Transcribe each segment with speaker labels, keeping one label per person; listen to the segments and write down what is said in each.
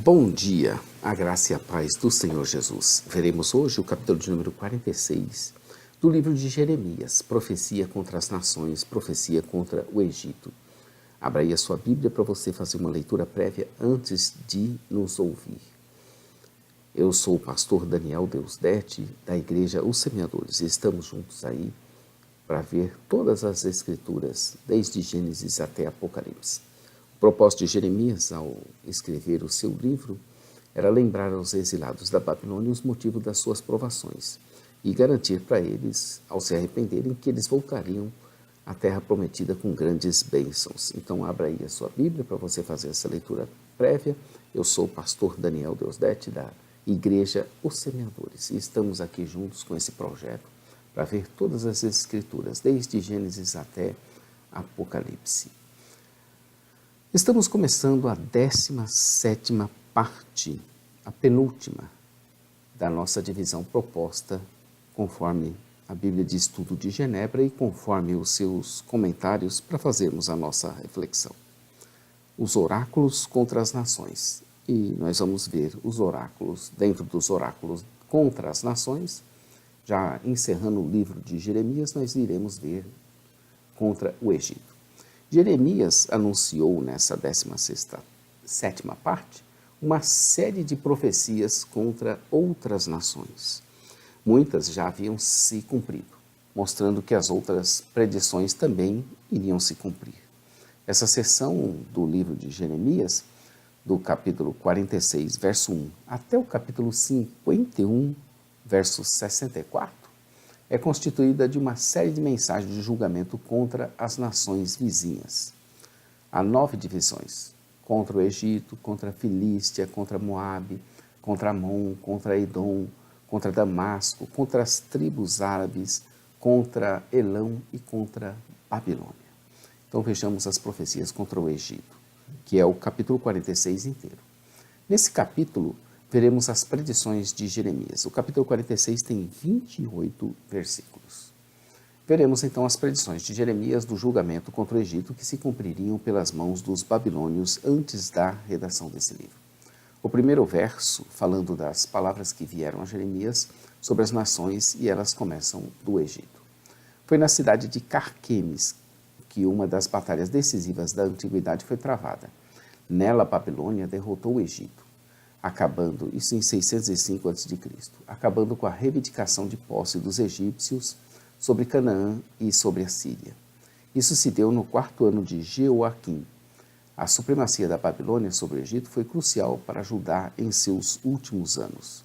Speaker 1: Bom dia, a graça e a paz do Senhor Jesus. Veremos hoje o capítulo de número 46 do livro de Jeremias, profecia contra as nações, profecia contra o Egito. Abra aí a sua Bíblia para você fazer uma leitura prévia antes de nos ouvir. Eu sou o pastor Daniel Deusdete, da igreja Os Semeadores, e estamos juntos aí para ver todas as escrituras, desde Gênesis até Apocalipse. O propósito de Jeremias, ao escrever o seu livro, era lembrar aos exilados da Babilônia os motivos das suas provações e garantir para eles, ao se arrependerem, que eles voltariam à terra prometida com grandes bênçãos. Então, abra aí a sua Bíblia para você fazer essa leitura prévia. Eu sou o pastor Daniel Deusdete, da igreja Os Semeadores, e estamos aqui juntos com esse projeto para ver todas as escrituras, desde Gênesis até Apocalipse. Estamos começando a 17ª parte, a penúltima da nossa divisão proposta conforme a Bíblia de Estudo de Genebra e conforme os seus comentários para fazermos a nossa reflexão. Os oráculos contra as nações. E nós vamos ver os oráculos, dentro dos oráculos contra as nações, já encerrando o livro de Jeremias, nós iremos ver contra o Egito. Jeremias anunciou nessa 17ª parte uma série de profecias contra outras nações. Muitas já haviam se cumprido, mostrando que as outras predições também iriam se cumprir. Essa seção do livro de Jeremias, do capítulo 46, verso 1, até o capítulo 51, verso 64, é constituída de uma série de mensagens de julgamento contra as nações vizinhas. Há 9 divisões: contra o Egito, contra a Filístia, contra Moabe, contra Amon, contra Edom, contra Damasco, contra as tribos árabes, contra Elão e contra Babilônia. Então vejamos as profecias contra o Egito, que é o capítulo 46 inteiro. Nesse capítulo, veremos as predições de Jeremias. O capítulo 46 tem 28 versículos. Veremos então as predições de Jeremias do julgamento contra o Egito que se cumpririam pelas mãos dos babilônios antes da redação desse livro. O primeiro verso, falando das palavras que vieram a Jeremias sobre as nações, e elas começam do Egito. Foi na cidade de Carquemes que uma das batalhas decisivas da antiguidade foi travada. Nela, a Babilônia derrotou o Egito, acabando, isso em 605 a.C., acabando com a reivindicação de posse dos egípcios sobre Canaã e sobre a Síria. Isso se deu no 4º ano de Jeoaquim. A supremacia da Babilônia sobre o Egito foi crucial para Judá em seus últimos anos.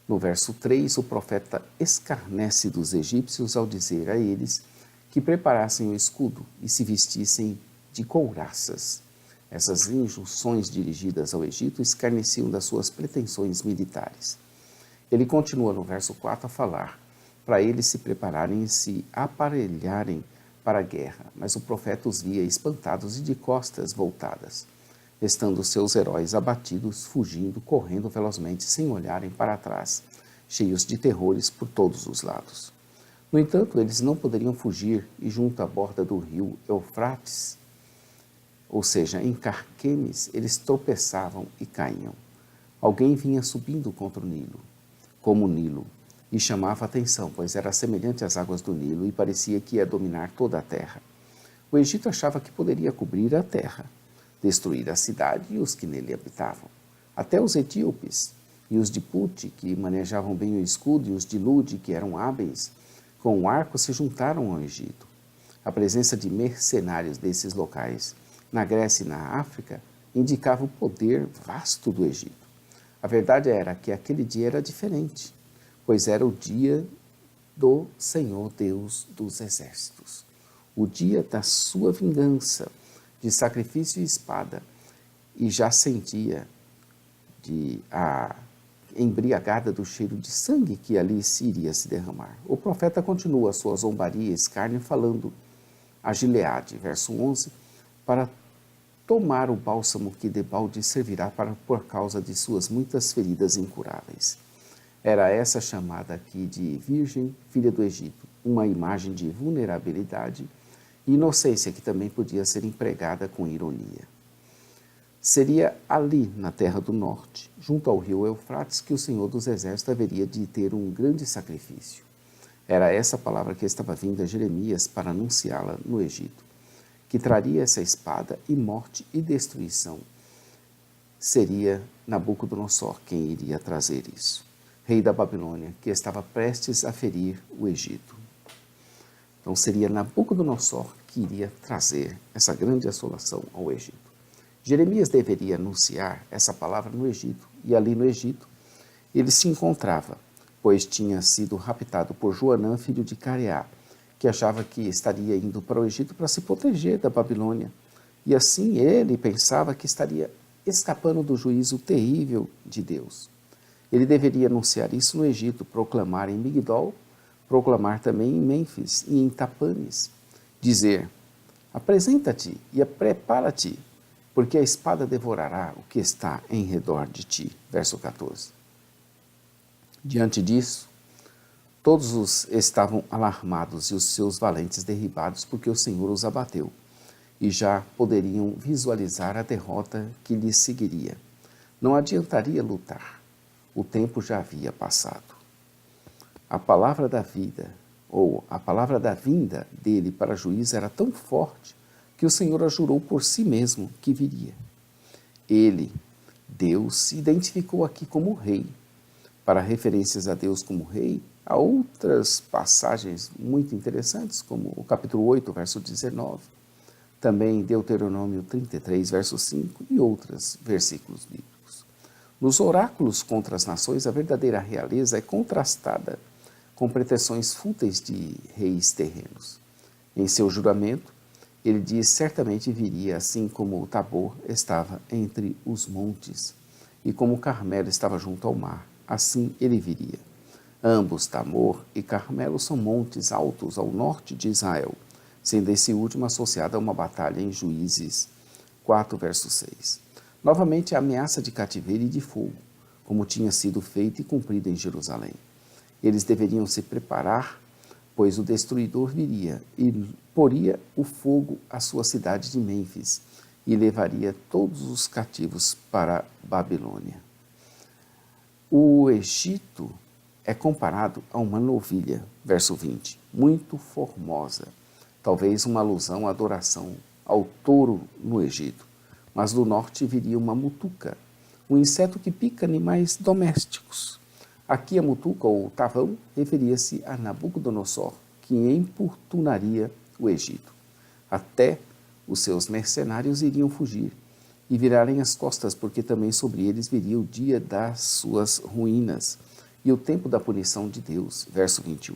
Speaker 1: No verso 3, o profeta escarnece dos egípcios ao dizer a eles que preparassem o escudo e se vestissem de couraças. Essas injunções dirigidas ao Egito escarneciam das suas pretensões militares. Ele continua no verso 4 a falar para eles se prepararem e se aparelharem para a guerra, mas o profeta os via espantados e de costas voltadas, estando seus heróis abatidos, fugindo, correndo velozmente, sem olharem para trás, cheios de terrores por todos os lados. No entanto, eles não poderiam fugir e junto à borda do rio Eufrates, ou seja, em Carquemes, eles tropeçavam e caíam. Alguém vinha subindo contra o Nilo, como o Nilo, e chamava a atenção, pois era semelhante às águas do Nilo e parecia que ia dominar toda a terra. O Egito achava que poderia cobrir a terra, destruir a cidade e os que nele habitavam. Até os etíopes e os de Pute, que manejavam bem o escudo, e os de Lude, que eram hábeis com o arco, se juntaram ao Egito. A presença de mercenários desses locais na Grécia e na África, indicava o poder vasto do Egito. A verdade era que aquele dia era diferente, pois era o dia do Senhor Deus dos Exércitos, o dia da sua vingança, de sacrifício e espada, e já sentia a embriagada do cheiro de sangue que ali se iria se derramar. O profeta continua a sua zombaria e escárnio falando a Gileade, verso 11, para tomar o bálsamo que debalde servirá por causa de suas muitas feridas incuráveis. Era essa chamada aqui de Virgem, filha do Egito, uma imagem de vulnerabilidade e inocência que também podia ser empregada com ironia. Seria ali, na terra do norte, junto ao rio Eufrates, que o Senhor dos Exércitos haveria de ter um grande sacrifício. Era essa palavra que estava vindo a Jeremias para anunciá-la no Egito, que traria essa espada e morte e destruição. Seria Nabucodonosor quem iria trazer isso, rei da Babilônia, que estava prestes a ferir o Egito. Então seria Nabucodonosor que iria trazer essa grande assolação ao Egito. Jeremias deveria anunciar essa palavra no Egito, e ali no Egito ele se encontrava, pois tinha sido raptado por Joanã, filho de Careá, que achava que estaria indo para o Egito para se proteger da Babilônia. E assim ele pensava que estaria escapando do juízo terrível de Deus. Ele deveria anunciar isso no Egito, proclamar em Migdol, proclamar também em Mênfis e em Tapanes, dizer: apresenta-te e prepara-te, porque a espada devorará o que está em redor de ti. Verso 14. Diante disso, todos os estavam alarmados e os seus valentes derribados, porque o Senhor os abateu, e já poderiam visualizar a derrota que lhes seguiria. Não adiantaria lutar, o tempo já havia passado. A palavra da vida, ou a palavra da vinda dele para juízo era tão forte que o Senhor a jurou por si mesmo que viria. Ele, Deus, se identificou aqui como rei. Para referências a Deus como rei, há outras passagens muito interessantes, como o capítulo 8, verso 19, também Deuteronômio 33, verso 5 e outros versículos bíblicos. Nos oráculos contra as nações, a verdadeira realeza é contrastada com pretensões fúteis de reis terrenos. Em seu juramento, ele diz: certamente viria, assim como o Tabor estava entre os montes, e como o Carmelo estava junto ao mar, assim ele viria. Ambos, Tabor e Carmelo, são montes altos ao norte de Israel, sendo esse último associado a uma batalha em Juízes 4, verso 6. Novamente a ameaça de cativeiro e de fogo, como tinha sido feito e cumprido em Jerusalém. Eles deveriam se preparar, pois o destruidor viria e poria o fogo à sua cidade de Mênfis e levaria todos os cativos para a Babilônia. O Egito é comparado a uma novilha, verso 20, muito formosa, talvez uma alusão à adoração ao touro no Egito, mas do norte viria uma mutuca, um inseto que pica animais domésticos. Aqui a mutuca ou tavão referia-se a Nabucodonosor, que importunaria o Egito. Até os seus mercenários iriam fugir e virarem as costas, porque também sobre eles viria o dia das suas ruínas e o tempo da punição de Deus. Verso 21.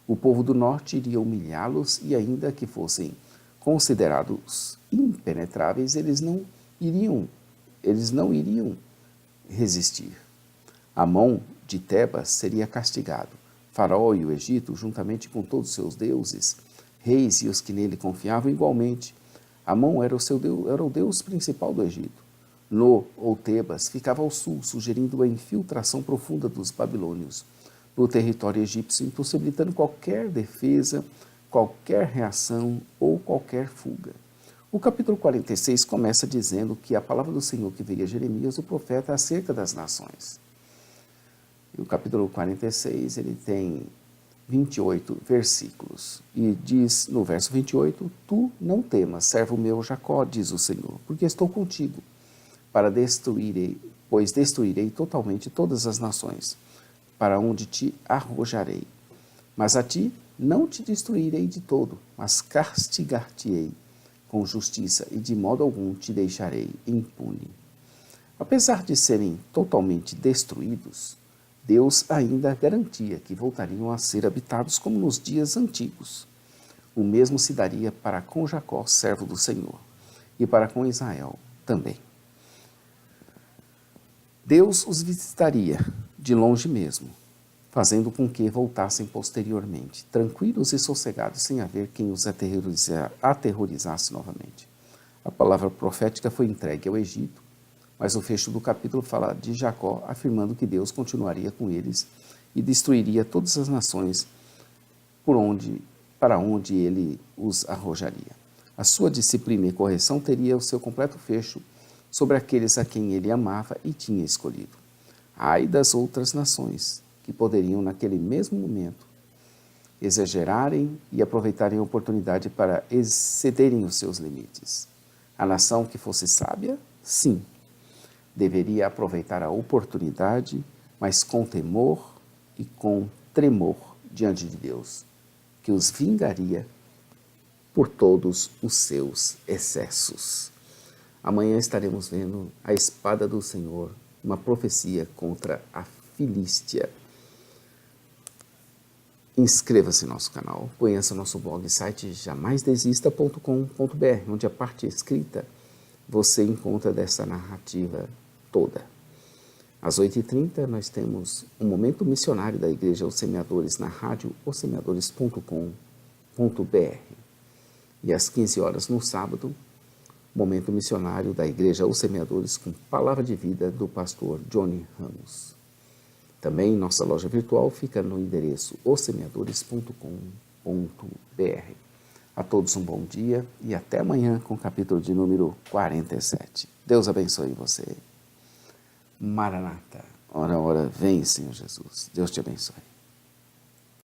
Speaker 1: O povo do norte iria humilhá-los e ainda que fossem considerados impenetráveis, eles não iriam resistir. Amon de Tebas seria castigado. Faraó e o Egito, juntamente com todos os seus deuses, reis e os que nele confiavam igualmente. Amon era o deus principal do Egito. No, ou Tebas, ficava ao sul, sugerindo a infiltração profunda dos babilônios no território egípcio, impossibilitando qualquer defesa, qualquer reação ou qualquer fuga. O capítulo 46 começa dizendo que a palavra do Senhor que veio a Jeremias, o profeta, acerca das nações. E o capítulo 46, ele tem 28 versículos. E diz no verso 28, tu não temas, servo meu Jacó, diz o Senhor, porque estou contigo, pois destruirei totalmente todas as nações, para onde te arrojarei. Mas a ti não te destruirei de todo, mas castigar-te-ei com justiça, e de modo algum te deixarei impune. Apesar de serem totalmente destruídos, Deus ainda garantia que voltariam a ser habitados como nos dias antigos. O mesmo se daria para com Jacó, servo do Senhor, e para com Israel também. Deus os visitaria de longe mesmo, fazendo com que voltassem posteriormente, tranquilos e sossegados, sem haver quem os aterrorizasse novamente. A palavra profética foi entregue ao Egito, mas o fecho do capítulo fala de Jacó, afirmando que Deus continuaria com eles e destruiria todas as nações para onde ele os arrojaria. A sua disciplina e correção teria o seu completo fecho sobre aqueles a quem ele amava e tinha escolhido. Ai das outras nações, que poderiam, naquele mesmo momento, exagerarem e aproveitarem a oportunidade para excederem os seus limites. A nação que fosse sábia, sim, deveria aproveitar a oportunidade, mas com temor e com tremor diante de Deus, que os vingaria por todos os seus excessos. Amanhã estaremos vendo a espada do Senhor, uma profecia contra a Filístia. Inscreva-se no nosso canal, conheça nosso blog e site jamaisdesista.com.br, onde a parte escrita você encontra dessa narrativa toda. Às 8h30 nós temos um momento missionário da Igreja Os Semeadores na rádio ossemeadores.com.br. E às 15 horas no sábado, momento missionário da Igreja Os Semeadores com palavra de vida do pastor Johnny Ramos. Também nossa loja virtual fica no endereço ossemeadores.com.br. A todos um bom dia e até amanhã com o capítulo de número 47. Deus abençoe você. Maranata. Ora, ora, vem, Senhor Jesus. Deus te abençoe.